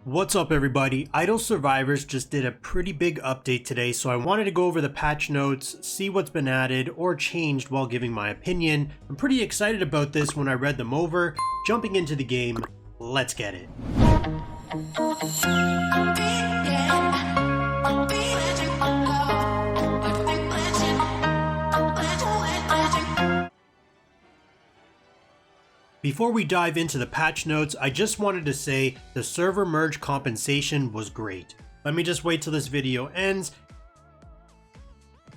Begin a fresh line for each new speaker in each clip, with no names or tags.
What's up everybody? Idle Survivors just did a pretty big update today, so I wanted to go over the patch notes, see what's been added or changed while giving my opinion. I'm pretty excited about this when I read them over. Jumping into the game, let's get it. Before we dive into the patch notes, I just wanted to say the server merge compensation was great. Let me just wait till this video ends.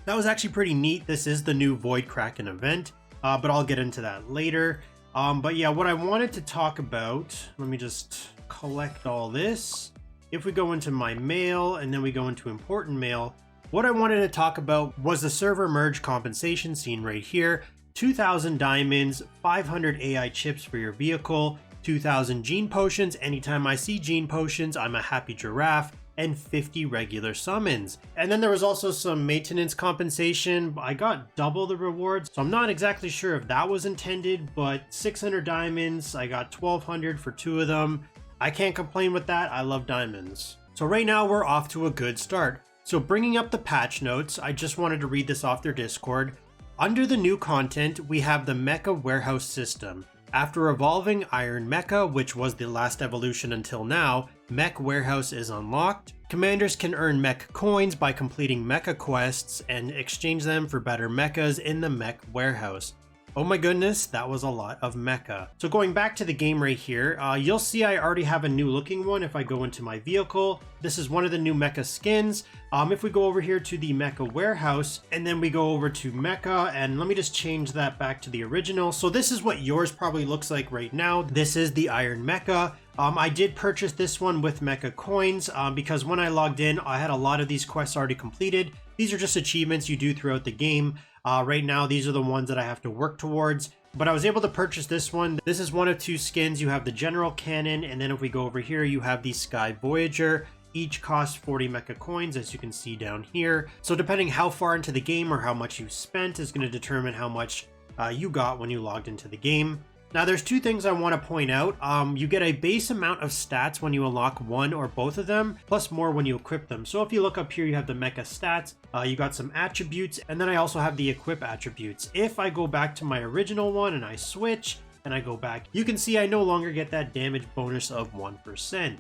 That was actually pretty neat. This is the new Void Kraken event, but I'll get into that later. But yeah, what I wanted to talk about, let me just collect all this. If we go into my mail and then we go into important mail, what I wanted to talk about was the server merge compensation seen right here. 2,000 diamonds, 500 AI chips for your vehicle, 2,000 gene potions. Anytime I see gene potions, I'm a happy giraffe, and 50 regular summons. And then there was also some maintenance compensation. I got double the rewards, so I'm not exactly sure if that was intended, but 600 diamonds, I got 1,200 for 2 of them. I can't complain with that. I love diamonds. So right now we're off to a good start. So bringing up the patch notes, I just wanted to read this off their Discord. Under the new content, we have the Mecha Warehouse system. After evolving Iron Mecha, which was the last evolution until now, Mech Warehouse is unlocked. Commanders can earn mech coins by completing mecha quests and exchange them for better mechas in the Mech Warehouse. Oh my goodness, that was a lot of mecha. So going back to the game right here, you'll see I already have a new looking one if I go into my vehicle. This is one of the new mecha skins. If we go over here to the Mecha Warehouse and then we go over to mecha, and let me just change that back to the original. So this is what yours probably looks like right now. This is the Iron Mecha. I did purchase this one with mecha coins because when I logged in, I had a lot of these quests already completed. These are just achievements you do throughout the game. Right now, these are the ones that I have to work towards, but I was able to purchase this one. This is one of 2 skins. You have the General Cannon, and then if we go over here, you have the Sky Voyager. Each costs 40 mecha coins, as you can see down here. So depending how far into the game or how much you spent is going to determine how much you got when you logged into the game. Now there's 2 things I want to point out. You get a base amount of stats when you unlock one or both of them, plus more when you equip them. So if you look up here, you have the mecha stats, you got some attributes, and then I also have the equip attributes. If I go back to my original one and I switch and I go back, you can see I no longer get that damage bonus of 1%.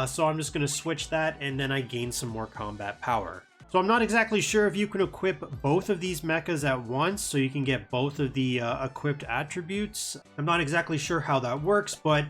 So I'm just going to switch that, and then I gain some more combat power. So I'm not exactly sure if you can equip both of these mechas at once, so you can get both of the equipped attributes. I'm not exactly sure how that works, but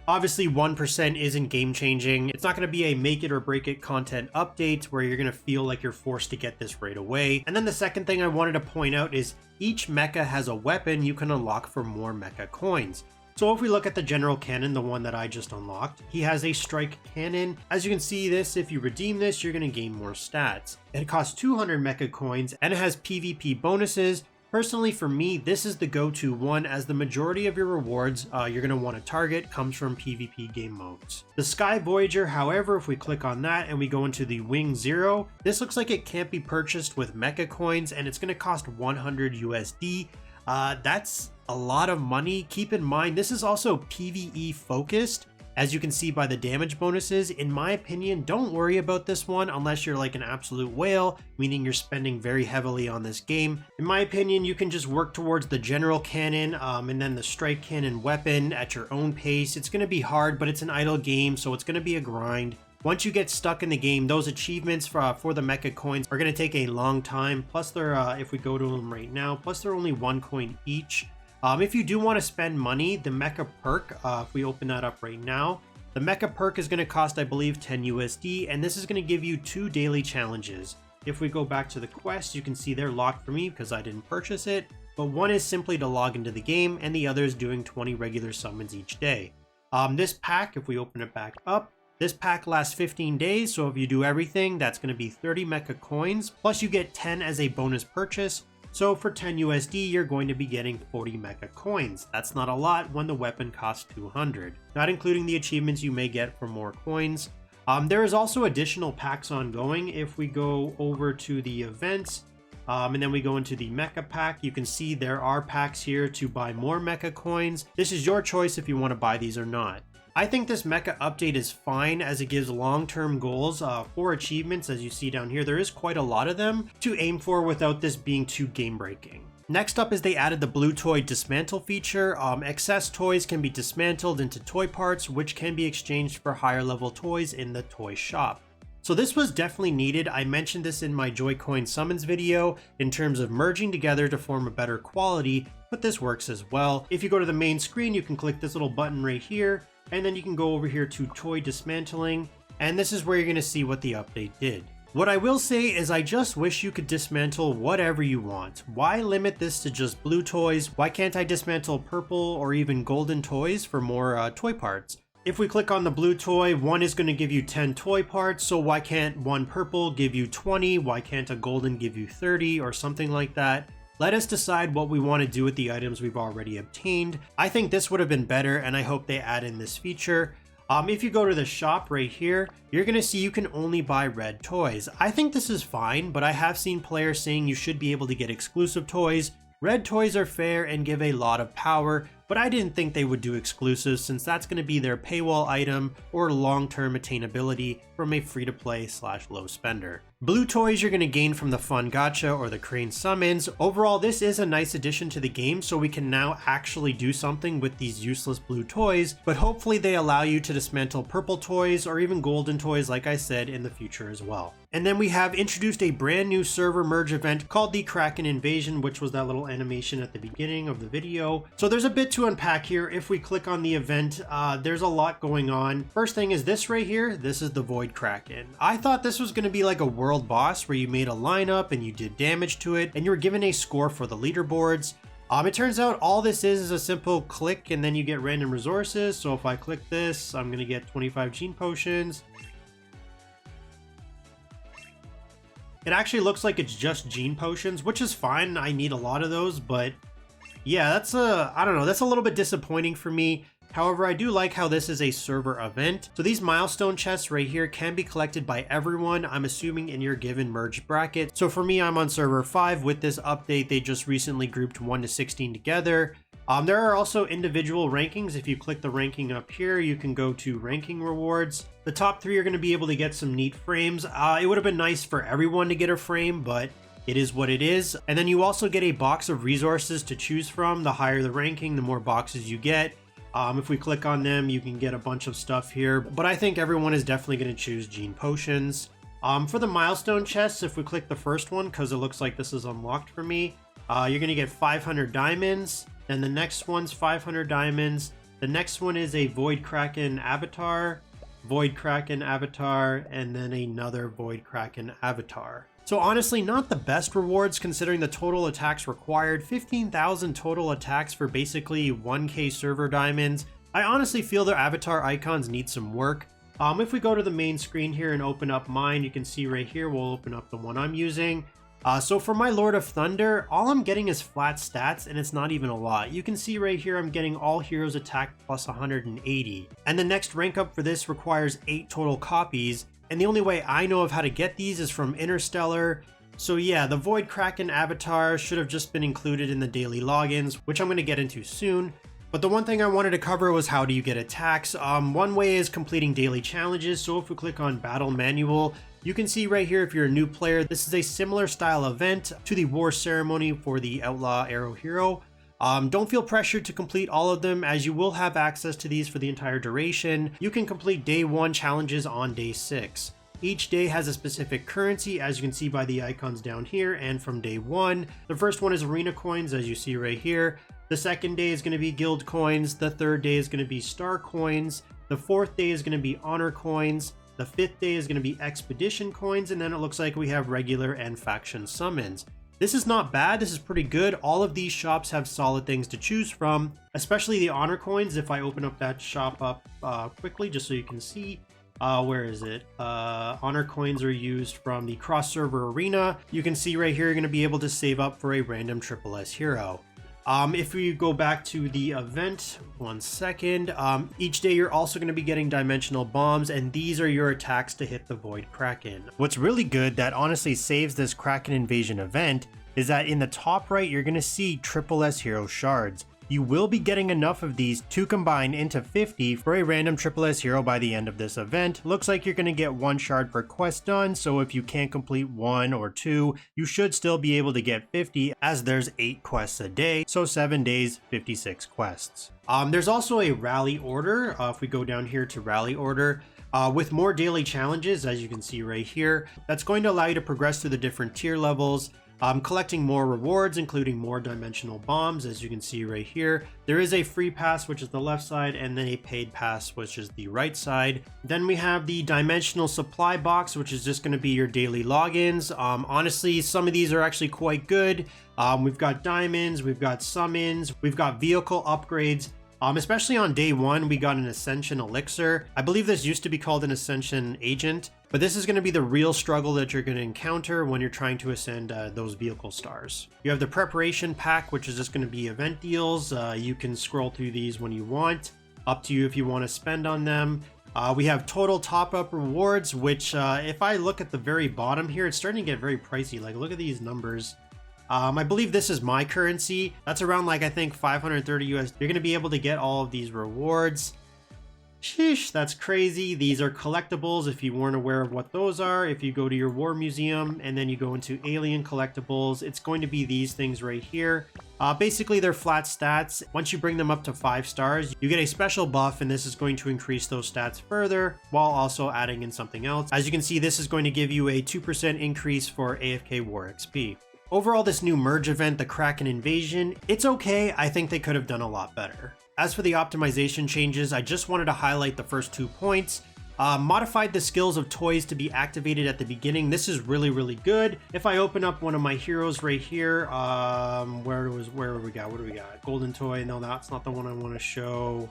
obviously 1% isn't game changing. It's not going to be a make it or break it content update where you're going to feel like you're forced to get this right away. And then the second thing I wanted to point out is each mecha has a weapon you can unlock for more mecha coins. So if we look at the General Cannon, the one that I just unlocked, he has a strike cannon. As you can see this, if you redeem this, you're going to gain more stats. It costs 200 mecha coins and it has PvP bonuses. Personally, for me, this is the go-to one, as the majority of your rewards you're going to want to target comes from PvP game modes. The Sky Voyager, however, if we click on that and we go into the Wing Zero, this looks like it can't be purchased with mecha coins and it's going to cost 100 USD. That's a lot of money. Keep in mind, this is also PvE focused. As you can see by the damage bonuses, in my opinion, don't worry about this one unless you're like an absolute whale, meaning you're spending very heavily on this game. In my opinion, you can just work towards the General Cannon and then the Strike Cannon weapon at your own pace. It's going to be hard, but it's an idle game, so it's going to be a grind. Once you get stuck in the game, those achievements for the mecha coins are going to take a long time. Plus they're, if we go to them right now, plus they're only 1 coin each. If you do want to spend money, the mecha perk, if we open that up right now, the mecha perk is going to cost, I believe, 10 USD, and this is going to give you 2 daily challenges. If we go back to the quest, you can see they're locked for me because I didn't purchase it, but one is simply to log into the game, and the other is doing 20 regular summons each day. This pack, if we open it back up, this pack lasts 15 days, so if you do everything, that's going to be 30 mecha coins, plus you get 10 as a bonus purchase. So for 10 USD, you're going to be getting 40 mecha coins. That's not a lot when the weapon costs 200, not including the achievements you may get for more coins. There is also additional packs ongoing. If we go over to the events, and then we go into the mecha pack, you can see there are packs here to buy more mecha coins. This is your choice if you want to buy these or not. I think this mecha update is fine as it gives long-term goals for achievements. As you see down here, there is quite a lot of them to aim for without this being too game-breaking. Next up is they added the blue toy dismantle feature. Excess toys can be dismantled into toy parts, which can be exchanged for higher level toys in the toy shop. So this was definitely needed. I mentioned this in my Joy-Coin summons video in terms of merging together to form a better quality, but this works as well. If you go to the main screen, you can click this little button right here, and then you can go over here to toy dismantling, and this is where you're going to see what the update did. What I will say is I just wish you could dismantle whatever you want. Why limit this to just blue toys? Why can't I dismantle purple or even golden toys for more toy parts? If we click on the blue toy, one is going to give you 10 toy parts, so why can't one purple give you 20? Why can't a golden give you 30 or something like that? Let us decide what we want to do with the items we've already obtained. I think this would have been better, and I hope they add in this feature. If you go to the shop right here, you're going to see you can only buy red toys. I think this is fine, but I have seen players saying you should be able to get exclusive toys. Red toys are fair and give a lot of power, but I didn't think they would do exclusives since that's going to be their paywall item or long-term attainability from a free-to-play / low spender. Blue toys you're going to gain from the fun gacha or the crane summons. Overall, this is a nice addition to the game, so we can now actually do something with these useless blue toys, but hopefully they allow you to dismantle purple toys or even golden toys like I said in the future as well. And then we have introduced a brand new server merge event called the Kraken Invasion, which was that little animation at the beginning of the video. So there's a bit to unpack here. If we click on the event, there's a lot going on. First thing is this right here. This is the Void Kraken. I thought this was going to be like a world boss where you made a lineup and you did damage to it and you were given a score for the leaderboards. It turns out all this is a simple click and then you get random resources. So if I click this, I'm going to get 25 gene potions. It actually looks like it's just gene potions, which is fine. I need a lot of those, but yeah, that's I don't know, that's a little bit disappointing for me. However, I do like how this is a server event. So these milestone chests right here can be collected by everyone, I'm assuming in your given merge bracket. So for me, I'm on server 5 with this update. They just recently grouped 1 to 16 together. There are also individual rankings. If you click the ranking up here, you can go to ranking rewards. The top 3 are going to be able to get some neat frames. It would have been nice for everyone to get a frame, but it is what it is. And then you also get a box of resources to choose from. The higher the ranking, the more boxes you get. If we click on them, you can get a bunch of stuff here, but I think everyone is definitely going to choose gene potions. For the milestone chests, if we click the first one, because it looks like this is unlocked for me, you're going to get 500 diamonds. Then the next one's 500 diamonds. The next one is a Void Kraken avatar, and then another Void Kraken avatar. So honestly, not the best rewards considering the total attacks required. 15,000 total attacks for basically 1k server diamonds. I honestly feel their avatar icons need some work. If we go to the main screen here and open up mine, you can see right here, we'll open up the one I'm using. So for my Lord of Thunder, all I'm getting is flat stats, and it's not even a lot. You can see right here I'm getting all heroes attack plus 180. And the next rank up for this requires 8 total copies, and the only way I know of how to get these is from Interstellar. So yeah, the Void Kraken avatar should have just been included in the daily logins, which I'm going to get into soon. But the one thing I wanted to cover was how do you get attacks. One way is completing daily challenges. So if we click on Battle Manual, you can see right here if you're a new player, this is a similar style event to the War Ceremony for the Outlaw Arrow Hero. Don't feel pressured to complete all of them as you will have access to these for the entire duration. You can complete day 1 challenges on day 6. Each day has a specific currency, as you can see by the icons down here, and from day 1. The first one is arena coins, as you see right here. The second day is going to be guild coins. The third day is going to be star coins. The fourth day is going to be honor coins. The fifth day is going to be expedition coins, and then it looks like we have regular and faction summons. This is not bad, this is pretty good. All of these shops have solid things to choose from, especially the honor coins. If I open up that shop up quickly, just so you can see, where is it? Honor coins are used from the cross server arena. You can see right here, you're going to be able to save up for a random SSS hero. If we go back to the event, one second, each day you're also going to be getting dimensional bombs, and these are your attacks to hit the Void Kraken. What's really good that honestly saves this Kraken Invasion event is that in the top right, you're going to see SSS hero shards. you will be getting enough of these to combine into 50 for a random SSS hero by the end of this event. Looks like you're going to get 1 shard per quest done, so if you can't complete 1 or 2, you should still be able to get 50, as there's 8 quests a day, so 7 days, 56 quests. There's also a rally order. If we go down here to rally order, with more daily challenges, as you can see right here, that's going to allow you to progress through the different tier levels, collecting more rewards, including more dimensional bombs, as you can see right here. There is a free pass, which is the left side, and then a paid pass, which is the right side. Then we have the dimensional supply box, which is just going to be your daily logins. Honestly, some of these are actually quite good. We've got diamonds, we've got summons, we've got vehicle upgrades. Especially on day 1, we got an Ascension Elixir. I believe this used to be called an Ascension Agent, but this is going to be the real struggle that you're going to encounter when you're trying to ascend those vehicle stars. You have the Preparation Pack, which is just going to be event deals. You can scroll through these when you want. Up to you if you want to spend on them. We have total top-up rewards, which if I look at the very bottom here, it's starting to get very pricey. Like, look at these numbers. I believe this is my currency. That's around, like, I think 530 US. You're going to be able to get all of these rewards. Sheesh, that's crazy. These are collectibles if you weren't aware of what those are. If you go to your war museum and then you go into alien collectibles, it's going to be these things right here. Basically, they're flat stats. Once you bring them up to 5 stars, you get a special buff, and this is going to increase those stats further while also adding in something else. As you can see, this is going to give you a 2% increase for AFK War XP. Overall, this new merge event, the Kraken Invasion, it's okay. I think they could have done a lot better. As for the optimization changes, I just wanted to highlight the first 2 points. Modified the skills of toys to be activated at the beginning. This is really good. If I open up one of my heroes right here, where do we got? What do we got? Golden toy. No, that's not the one I want to show.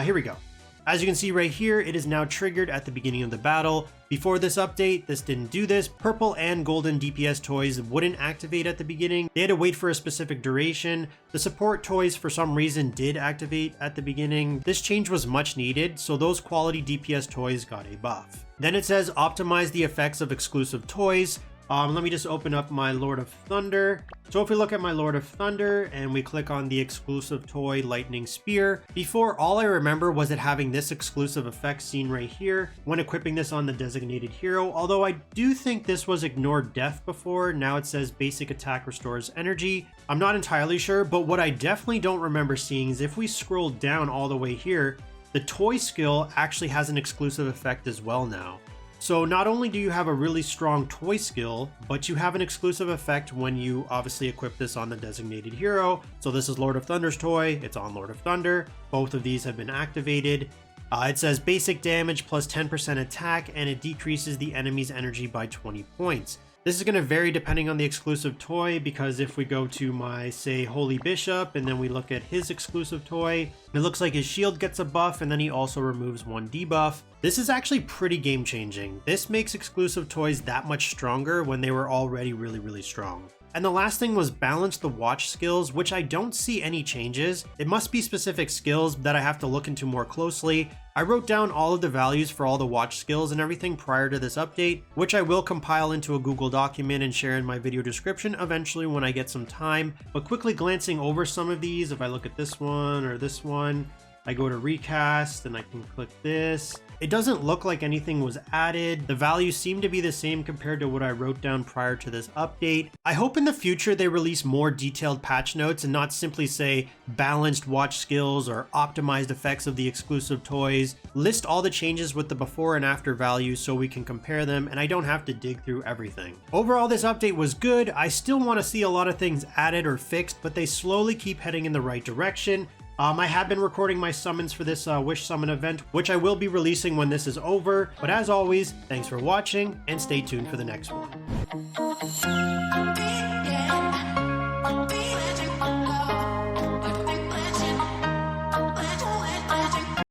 Here we go. As you can see right here, it is now triggered at the beginning of the battle. Before this update, this didn't do this. Purple and golden DPS toys wouldn't activate at the beginning. They had to wait for a specific duration. The support toys, for some reason, did activate at the beginning. This change was much needed, so those quality DPS toys got a buff. Then it says optimize the effects of exclusive toys. Let me just open up my Lord of Thunder. So if we look at my Lord of Thunder and we click on the exclusive toy Lightning Spear, before all I remember was it having this exclusive effect seen right here when equipping this on the designated hero, although I do think this was ignored death before. Now it says basic attack restores energy. I'm not entirely sure, but what I definitely don't remember seeing is if we scroll down all the way here, the toy skill actually has an exclusive effect as well now. So not only do you have a really strong toy skill, but you have an exclusive effect when you obviously equip this on the designated hero. So this is Lord of Thunder's toy, it's on Lord of Thunder. Both of these have been activated. It says basic damage plus 10% attack, and it decreases the enemy's energy by 20 points. This is going to vary depending on the exclusive toy, because if we go to my, say, Holy Bishop, and then we look at his exclusive toy, it looks like his shield gets a buff, and then he also removes 1 debuff. This is actually pretty game changing. This makes exclusive toys that much stronger when they were already really strong. And the last thing was balance the watch skills, which I don't see any changes. It must be specific skills that I have to look into more closely. I wrote down all of the values for all the watch skills and everything prior to this update, which I will compile into a Google document and share in my video description eventually when I get some time. But quickly glancing over some of these, if I look at this one or this one, I go to recast and I can click this. It doesn't look like anything was added. The values seem to be the same compared to what I wrote down prior to this update. I hope in the future they release more detailed patch notes and not simply say balanced watch skills or optimized effects of the exclusive toys. List all the changes with the before and after values so we can compare them and I don't have to dig through everything. Overall, this update was good. I still want to see a lot of things added or fixed, but they slowly keep heading in the right direction. I have been recording my summons for this Wish Summon event, which I will be releasing when this is over. But as always, thanks for watching and stay tuned for the next one.